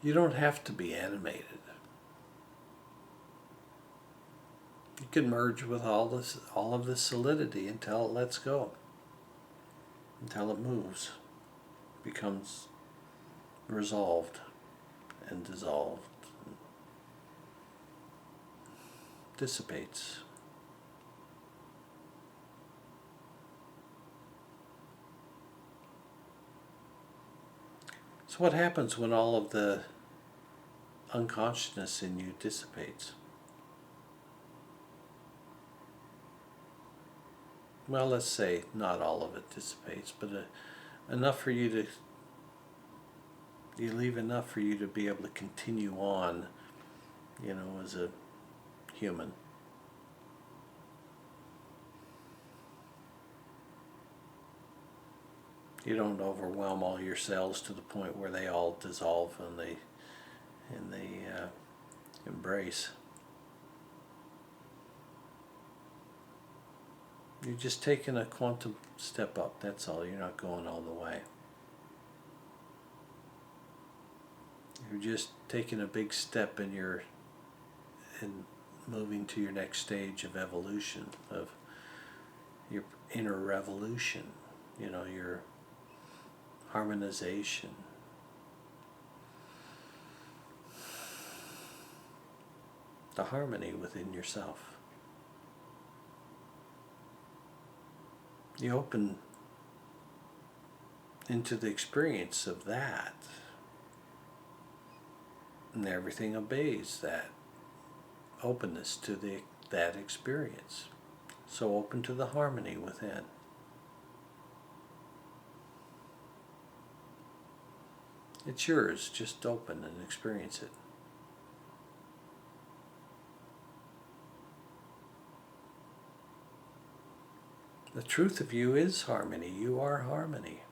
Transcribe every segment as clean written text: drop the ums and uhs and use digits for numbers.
You don't have to be animated. You can merge with all of this solidity until it lets go, until it moves, becomes resolved and dissolved, and dissipates. So what happens when all of the unconsciousness in you dissipates? Well, let's say not all of it dissipates, but enough for you to, you leave enough for you to be able to continue on, as a human. You don't overwhelm all your cells to the point where they all dissolve and they embrace. You're just taking a quantum step up, that's all. You're not going all the way. You're just taking a big step in moving to your next stage of evolution, of your inner revolution, your harmonization. The harmony within yourself. You open into the experience of that, and everything obeys that openness to that experience. So open to the harmony within. It's yours, just open and experience it. The truth of you is harmony. You are harmony.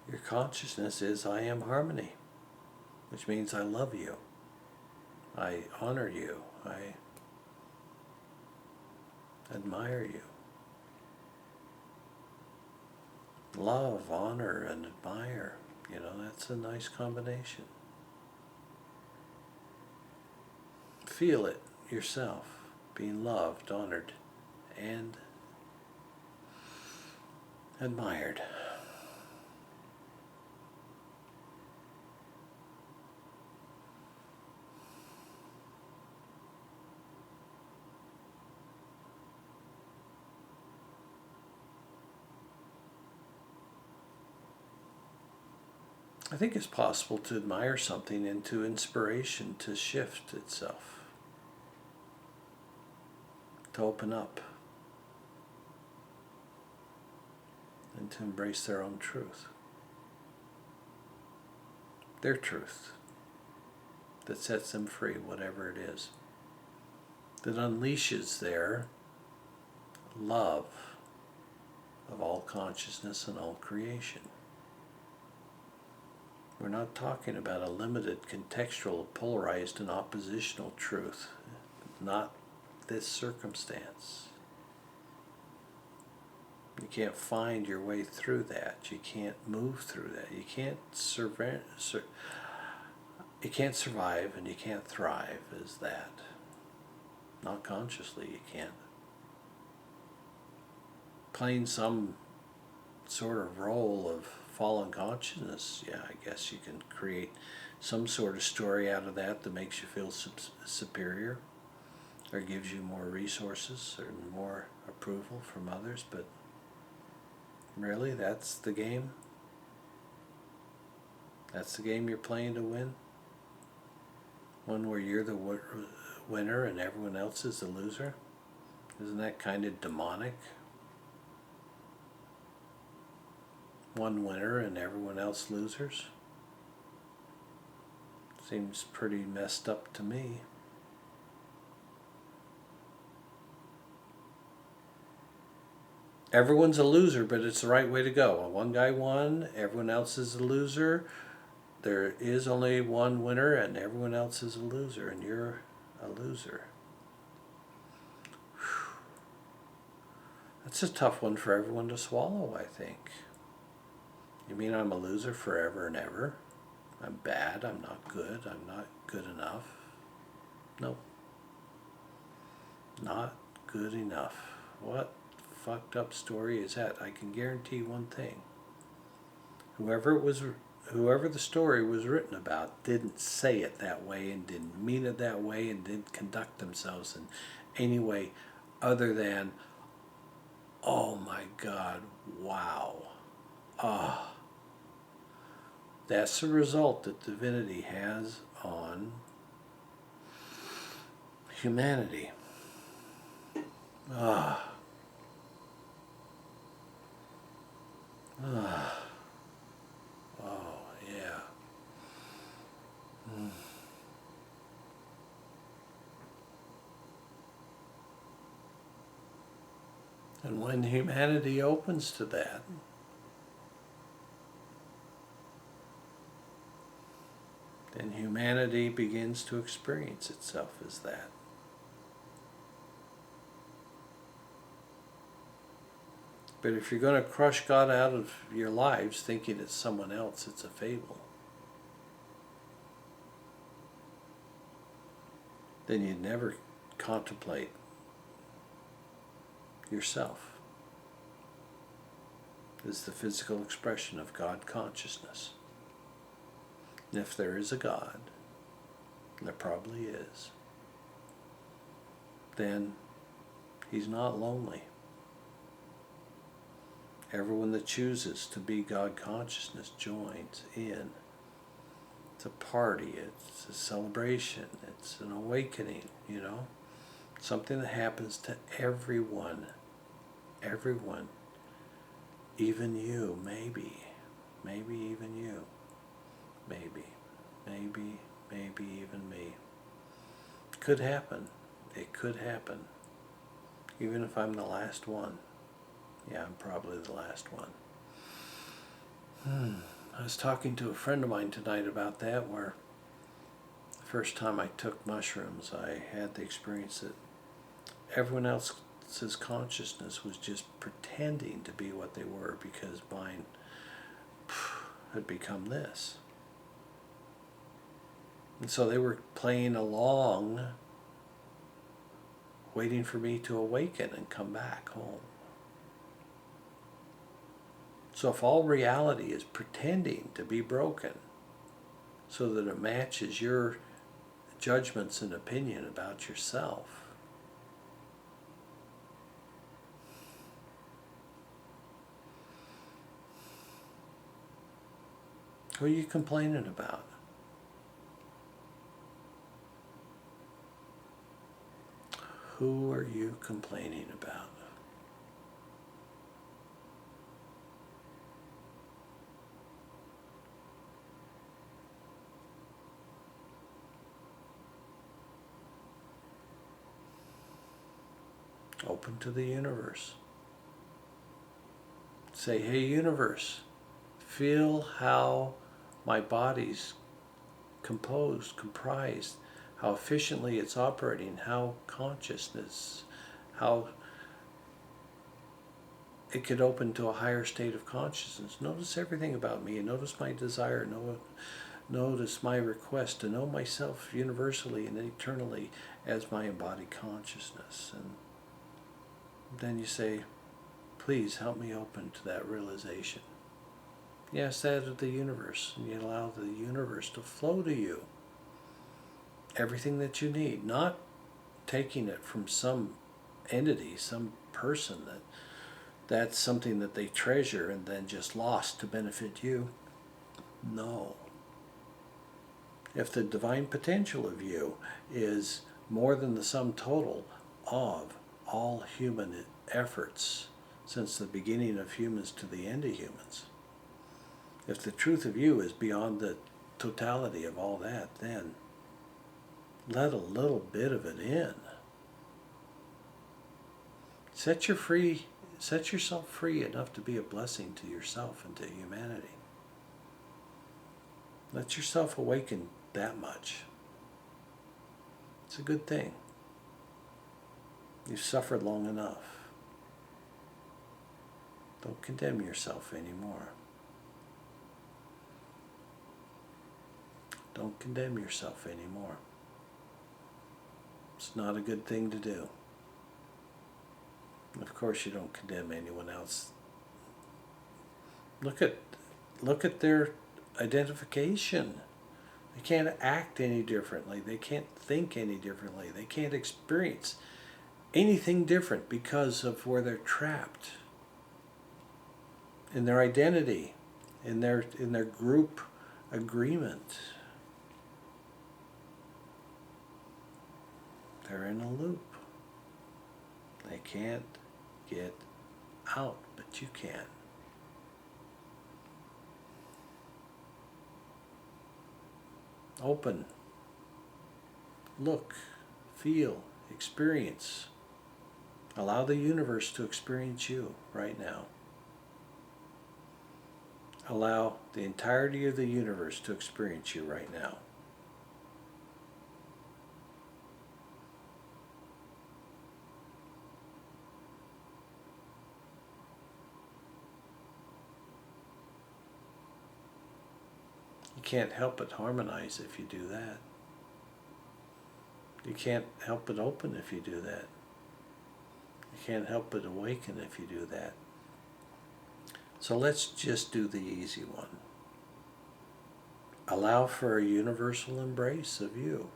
Your consciousness is I am harmony, which means I love you. I honor you. I admire you. Love, honor, and admire. That's a nice combination. Feel it yourself, being loved, honored, and admired. I think it's possible to admire something into inspiration to shift itself, to open up, and to embrace their own truth. Their truth that sets them free, whatever it is, that unleashes their love of all consciousness and all creation. We're not talking about a limited, contextual, polarized, and oppositional truth. Not this circumstance. You can't find your way through that. You can't move through that. You can't survive and you can't thrive as that. Not consciously, you can't. Playing some sort of role of fallen consciousness, yeah, I guess you can create some sort of story out of that makes you feel superior or gives you more resources or more approval from others, but really, that's the game? That's the game you're playing to win? One where you're the winner and everyone else is the loser? Isn't that kind of demonic? One winner and everyone else losers? Seems pretty messed up to me. Everyone's a loser, but it's the right way to go. One guy won, everyone else is a loser. there is only one winner and everyone else is a loser, and you're a loser. Whew. That's a tough one for everyone to swallow, I think. You mean I'm a loser forever and ever? I'm bad, I'm not good, I'm not good enough. Nope. Not good enough. What fucked up story is that? I can guarantee one thing. Whoever the story was written about didn't say it that way and didn't mean it that way and didn't conduct themselves in any way other than, oh my God, wow. Ah. That's the result that divinity has on humanity. Ah. Ah. Oh, yeah. Mm. And when humanity opens to that, then humanity begins to experience itself as that. But if you're going to crush God out of your lives thinking it's someone else, it's a fable. Then you'd never contemplate yourself as the physical expression of God consciousness. And if there is a God, and there probably is, then he's not lonely. Everyone that chooses to be God consciousness joins in. It's a party, it's a celebration, it's an awakening, you know? Something that happens to everyone. Everyone. Even you, maybe. Maybe even you. Maybe even me. Could happen. It could happen. Even if I'm the last one. Yeah, I'm probably the last one. I was talking to a friend of mine tonight about that, where the first time I took mushrooms, I had the experience that everyone else's consciousness was just pretending to be what they were because mine had become this. And so they were playing along, waiting for me to awaken and come back home. So if all reality is pretending to be broken so that it matches your judgments and opinion about yourself, who are you complaining about? Who are you complaining about? Open to the universe. Say, hey universe, feel how my body's composed, comprised, how efficiently it's operating, how consciousness, how it could open to a higher state of consciousness. Notice everything about me and notice my desire, notice my request to know myself universally and eternally as my embodied consciousness. And then you say, please help me open to that realization. You ask that of the universe, and you allow the universe to flow to you. Everything that you need, not taking it from some entity, some person that's something that they treasure and then just lost to benefit you. No. If the divine potential of you is more than the sum total of all human efforts since the beginning of humans to the end of humans, if the truth of you is beyond the totality of all that, then let a little bit of it in. Set yourself free enough to be a blessing to yourself and to humanity. Let yourself awaken that much. It's a good thing. You've suffered long enough. Don't condemn yourself anymore. Don't condemn yourself anymore. It's not a good thing to do. Of course you don't condemn anyone else. Look at their identification. They can't act any differently. They can't think any differently. They can't experience anything different because of where they're trapped in their identity, in their group agreement. They're in a loop. They can't get out, but you can. Open. Look, feel, experience. Allow the universe to experience you right now. Allow the entirety of the universe to experience you right now. You can't help but harmonize if you do that. You can't help but open if you do that. You can't help but awaken if you do that. So let's just do the easy one. Allow for a universal embrace of you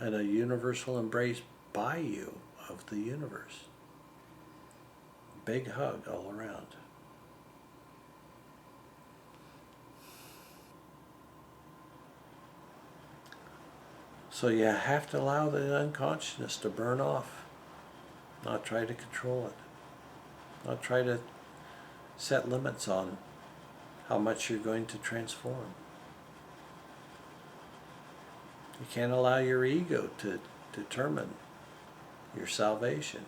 and a universal embrace by you of the universe. Big hug all around. So you have to allow the unconsciousness to burn off, not try to control it, not try to set limits on how much you're going to transform. You can't allow your ego to determine your salvation,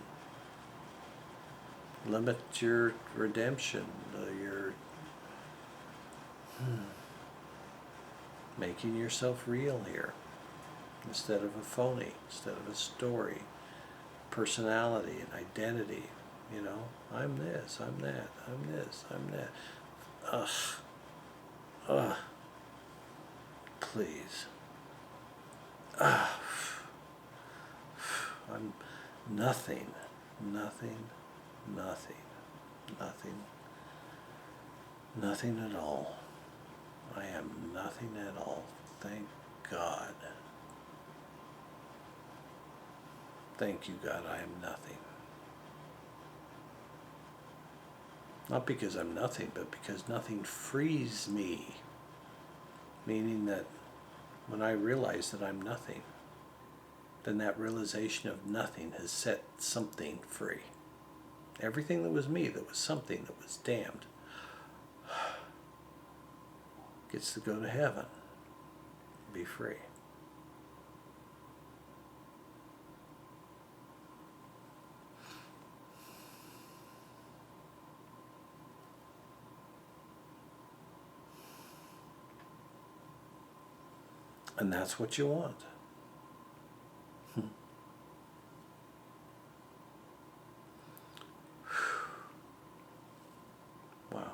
limit your redemption, your making yourself real here instead of a phony, instead of a story, personality and identity. You know, I'm this, I'm that, I'm this, I'm that. Ugh. Please. I'm nothing, nothing, nothing, nothing, nothing at all. I am nothing at all. Thank God. Thank you, God, I am nothing. Not because I'm nothing, but because nothing frees me. Meaning that when I realize that I'm nothing, then that realization of nothing has set something free. Everything that was me, that was something that was damned, gets to go to heaven, be free. And that's what you want. Wow.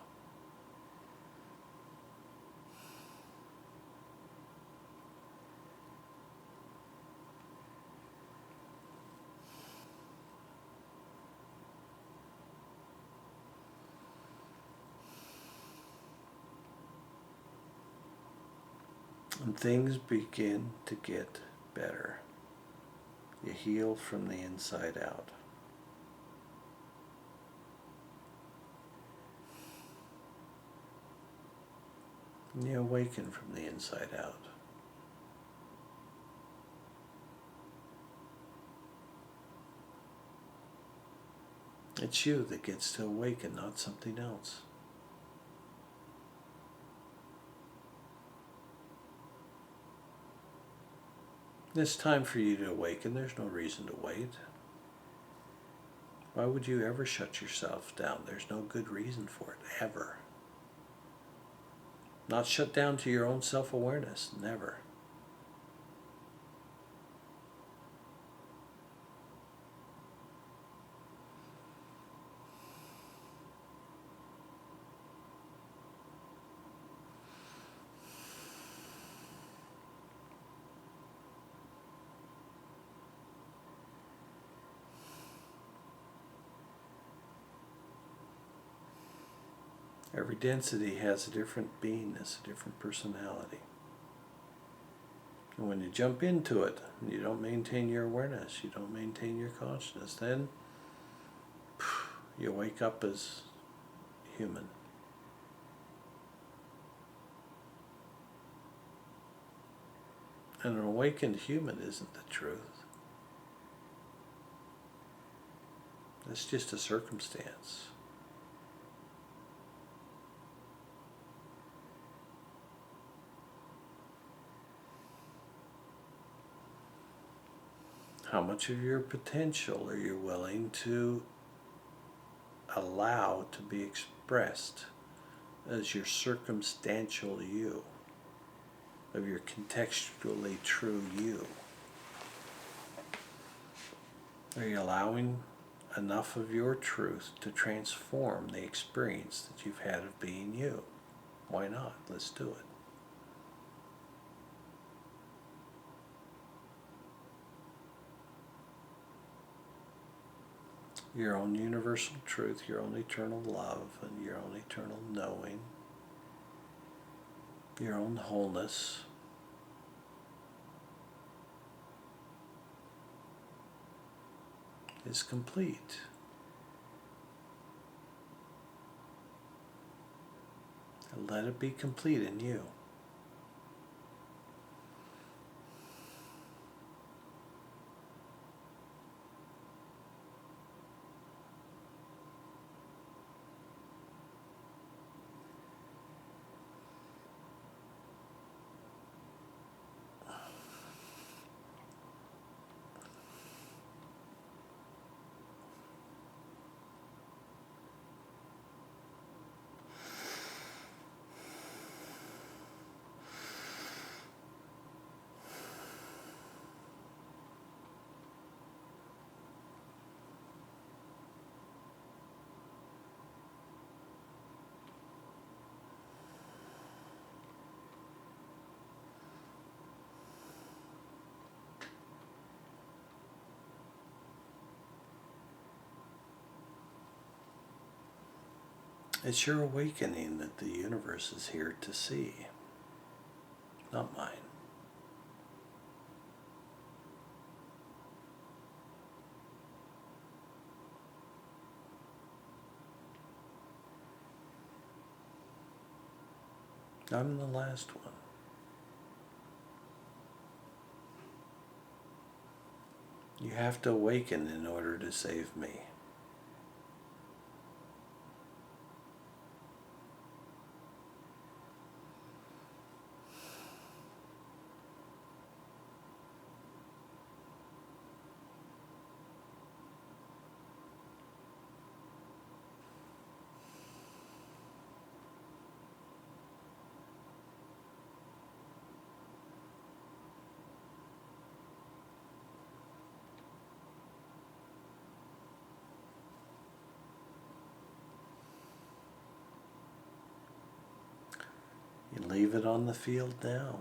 And things begin to get better. You heal from the inside out. And you awaken from the inside out. It's you that gets to awaken, not something else. It's time for you to awaken. There's no reason to wait. Why would you ever shut yourself down? There's no good reason for it, ever. Not shut down to your own self-awareness, never. Every density has a different beingness, a different personality. And when you jump into it, and you don't maintain your awareness, you don't maintain your consciousness, then you wake up as human. And an awakened human isn't the truth. It's just a circumstance. How much of your potential are you willing to allow to be expressed as your circumstantial you, of your contextually true you? Are you allowing enough of your truth to transform the experience that you've had of being you? Why not? Let's do it. Your own universal truth, your own eternal love, and your own eternal knowing, your own wholeness, is complete. And let it be complete in you. It's your awakening that the universe is here to see, not mine. I'm the last one. You have to awaken in order to save me. You leave it on the field now.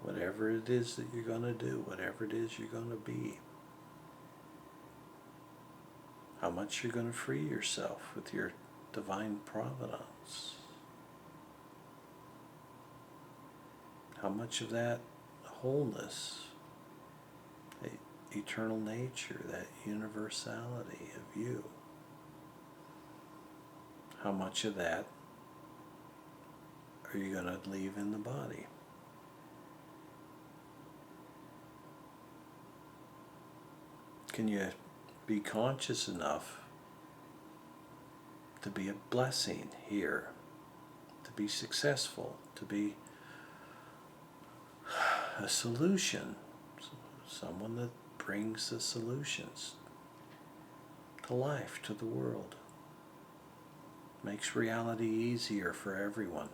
Whatever it is that you're going to do, whatever it is you're going to be. How much you're going to free yourself with your divine providence. How much of that wholeness, that eternal nature, that universality of you, how much of that are you going to leave in the body? Can you be conscious enough to be a blessing here, to be successful, to be a solution, someone that brings the solutions to life, to the world, makes reality easier for everyone?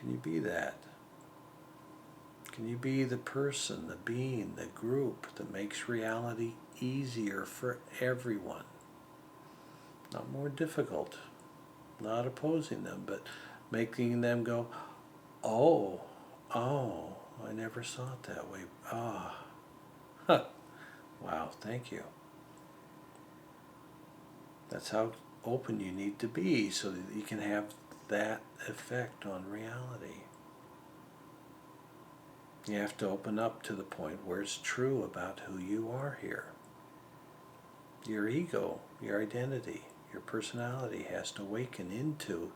Can you be that? Can you be the person, the being, the group that makes reality easier for everyone? Not more difficult. Not opposing them, but making them go, oh, I never saw it that way. Ah, huh. Wow, thank you. That's how open you need to be so that you can have that effect on reality. You have to open up to the point where it's true about who you are here. Your ego, your identity, your personality has to awaken into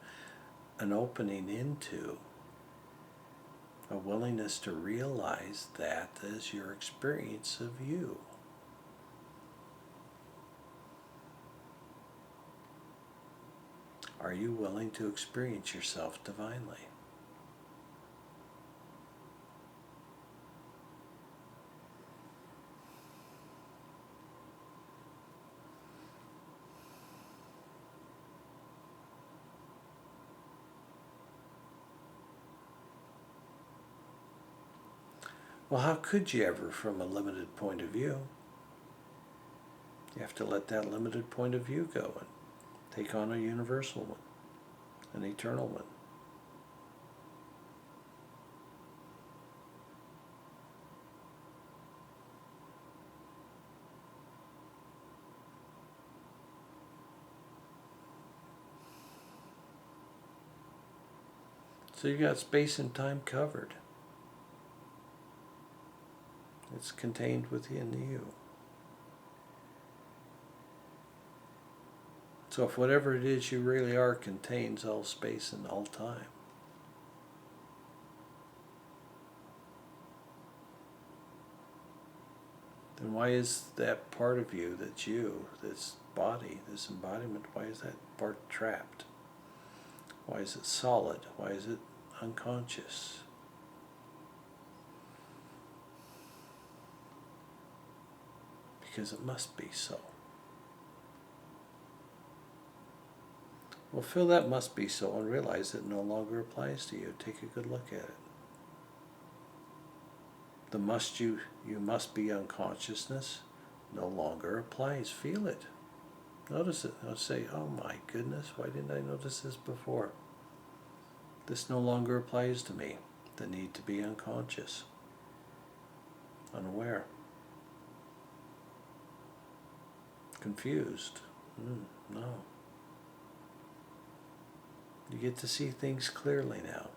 an opening into a willingness to realize that as your experience of you. Are you willing to experience yourself divinely? Well, how could you ever from a limited point of view? You have to let that limited point of view go and take on a universal one, an eternal one. So you got space and time covered. It's contained within you. So if whatever it is you really are contains all space and all time, then why is that part of you that's you, this body, this embodiment, why is that part trapped? Why is it solid? Why is it unconscious? Because it must be so. Well, feel that must be so and realize it no longer applies to you. Take a good look at it. The you must be unconsciousness no longer applies. Feel it. Notice it. Now say, oh my goodness, why didn't I notice this before? This no longer applies to me. The need to be unconscious, unaware, confused. No. You get to see things clearly now.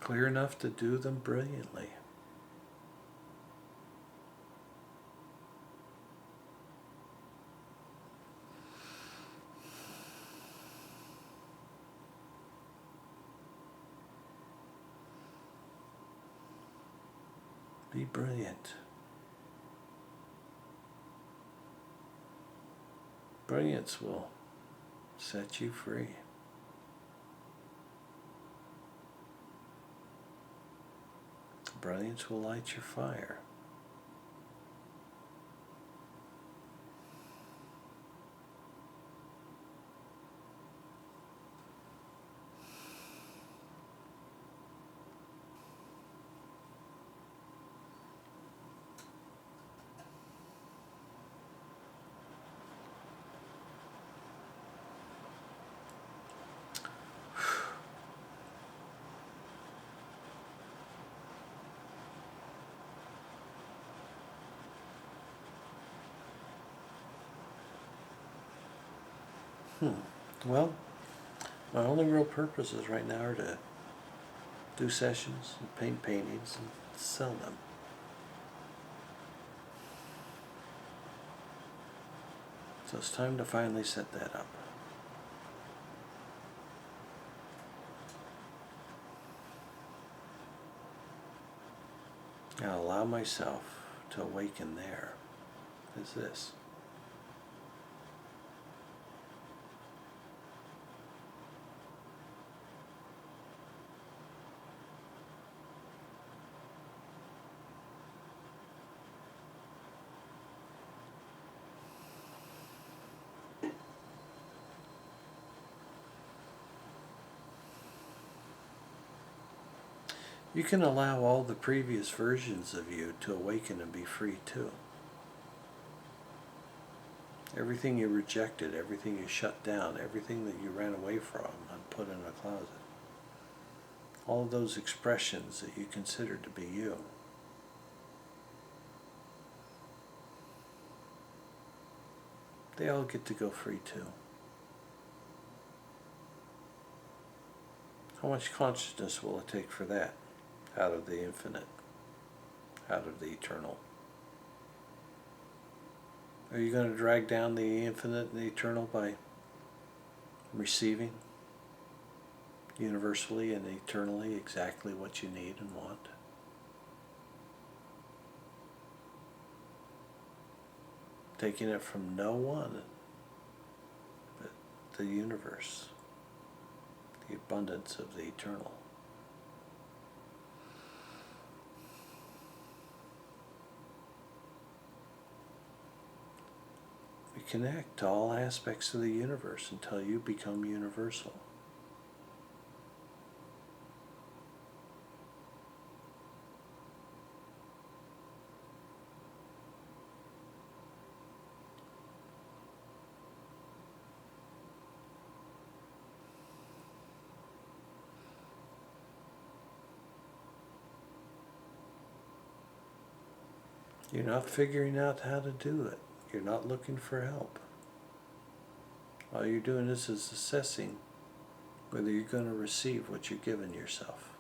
Clear enough to do them brilliantly. Be brilliant. Brilliance will set you free. Brilliance will light your fire. Well, my only real purposes right now are to do sessions and paint paintings and sell them. So it's time to finally set that up. And allow myself to awaken there. Is this. You can allow all the previous versions of you to awaken and be free too. Everything you rejected, everything you shut down, everything that you ran away from and put in a closet. All of those expressions that you considered to be you. They all get to go free too. How much consciousness will it take for that? Out of the infinite, out of the eternal. Are you going to drag down the infinite and the eternal by receiving universally and eternally exactly what you need and want? Taking it from no one but the universe, the abundance of the eternal. We connect to all aspects of the universe until you become universal. You're not figuring out how to do it. You're not looking for help. All you're doing is assessing whether you're going to receive what you're giving yourself.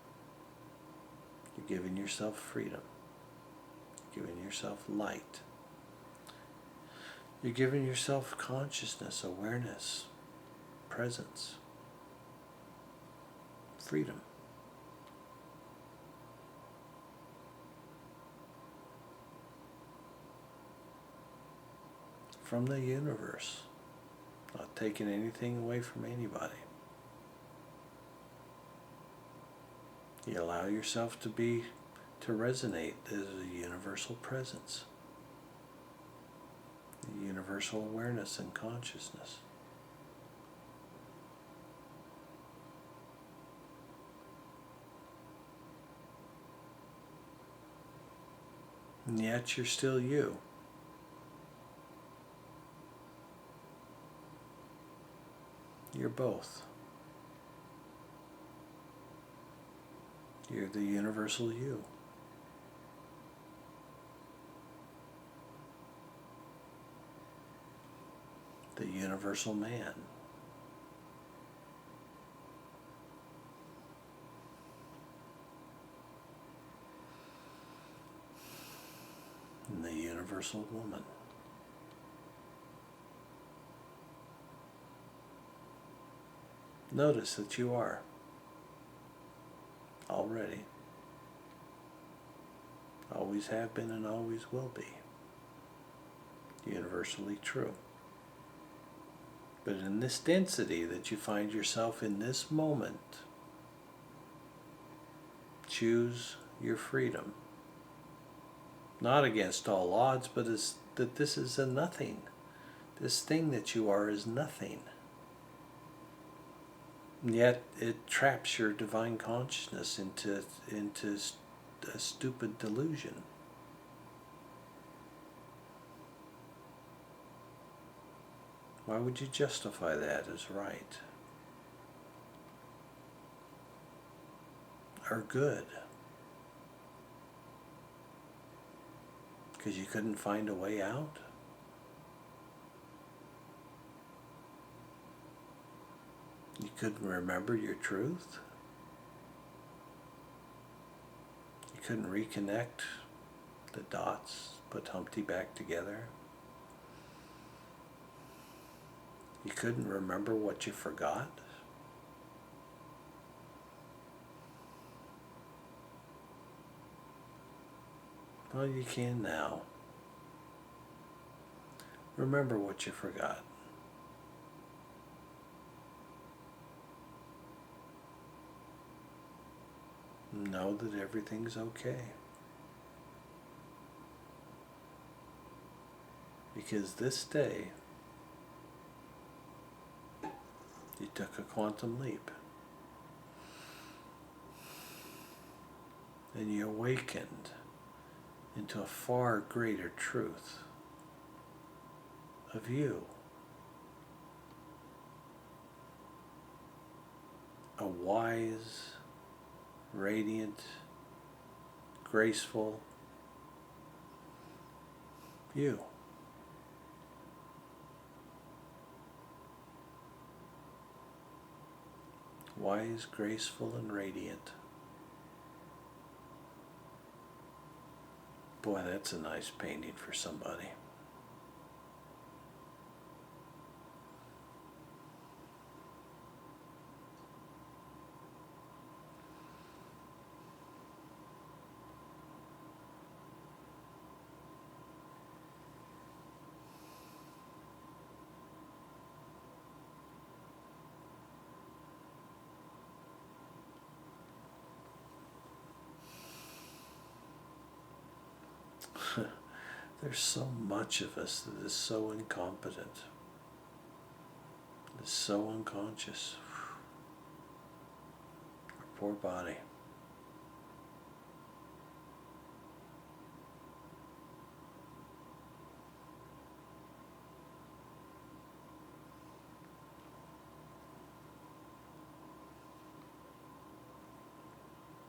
You're giving yourself freedom. You're giving yourself light. You're giving yourself consciousness, awareness, presence, freedom. From the universe, not taking anything away from anybody. You allow yourself to resonate as a universal presence, a universal awareness and consciousness. And yet you're still you. You're both. You're the universal you. The universal man. And the universal woman. Notice that you are already, always have been and always will be, universally true. But in this density that you find yourself in this moment, choose your freedom. Not against all odds, but that this is a nothing. This thing that you are is nothing. And yet it traps your divine consciousness into a stupid delusion. Why would you justify that as right or good? Because you couldn't find a way out? You couldn't remember your truth? You couldn't reconnect the dots, put Humpty back together? You couldn't remember what you forgot? Well, you can now. Remember what you forgot. Know that everything's okay. Because this day, you took a quantum leap. and you awakened into a far greater truth of you. A wise, radiant, graceful you. Wise, graceful, and radiant. Boy, that's a nice painting for somebody. There's so much of us that is so incompetent, is so unconscious. Our poor body.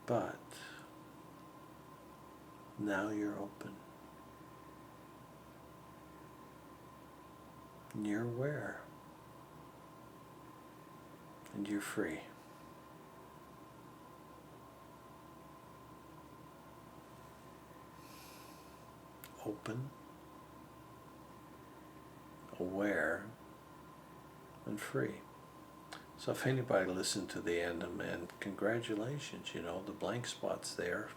But now you're open. And you're aware. And you're free. Open, aware, and free. So if anybody listened to the end, man, congratulations, the blank spots there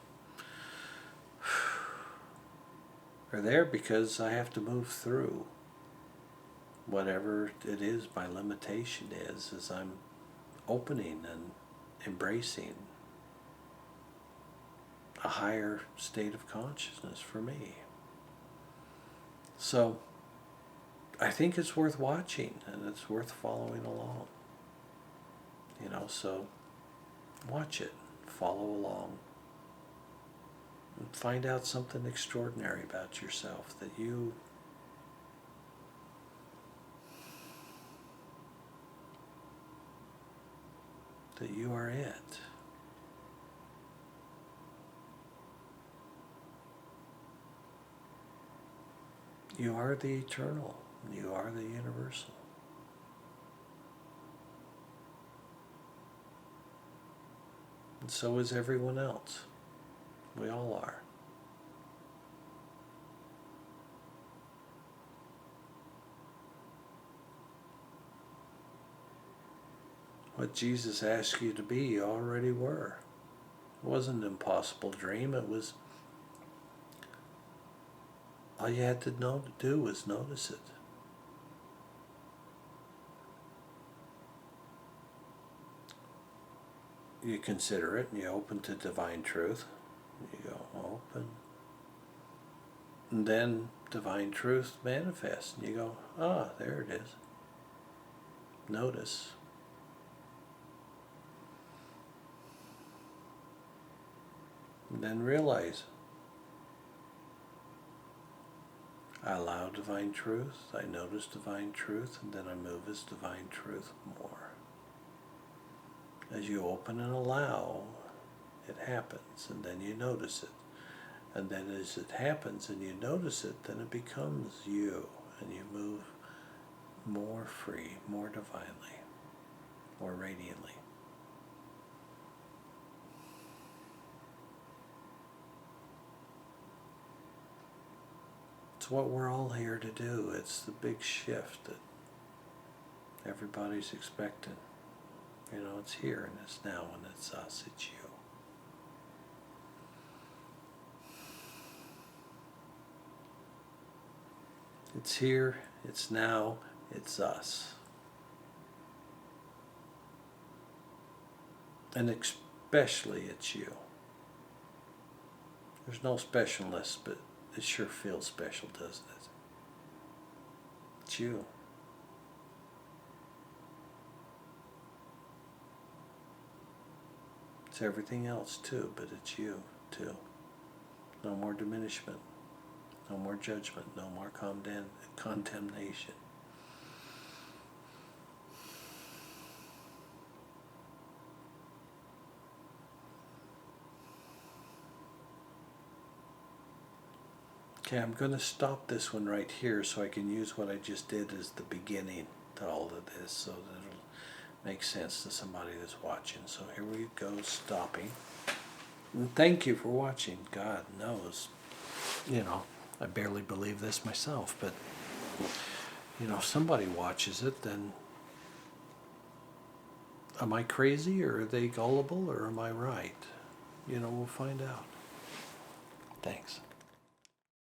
are there because I have to move through whatever it is my limitation is as I'm opening and embracing a higher state of consciousness for me. So I think it's worth watching and it's worth following along. So watch it, follow along, and find out something extraordinary about yourself that you are it. You are the eternal. You are the universal. And so is everyone else. We all are. What Jesus asked you to be, you already were. It wasn't an impossible dream. It was, all you had to do was notice it. You consider it and you open to divine truth. You go, open. And then divine truth manifests. And you go, there it is. Notice. And then realize, I allow divine truth, I notice divine truth, and then I move as divine truth more. As you open and allow, it happens, and then you notice it. And then as it happens and you notice it, then it becomes you, and you move more free, more divinely, more radiantly. It's what we're all here to do. It's the big shift that everybody's expecting. It's here and it's now and it's us, it's you. It's here, it's now, it's us. And especially it's you. There's no specialness, but it sure feels special, doesn't it? It's you. It's everything else too, but it's you. too. No more diminishment. No more judgment. No more condemnation. Okay, I'm going to stop this one right here so I can use what I just did as the beginning to all of this so that it'll make sense to somebody that's watching. So here we go, stopping. And thank you for watching. God knows, I barely believe this myself, but, if somebody watches it, then am I crazy, or are they gullible, or am I right? We'll find out. Thanks.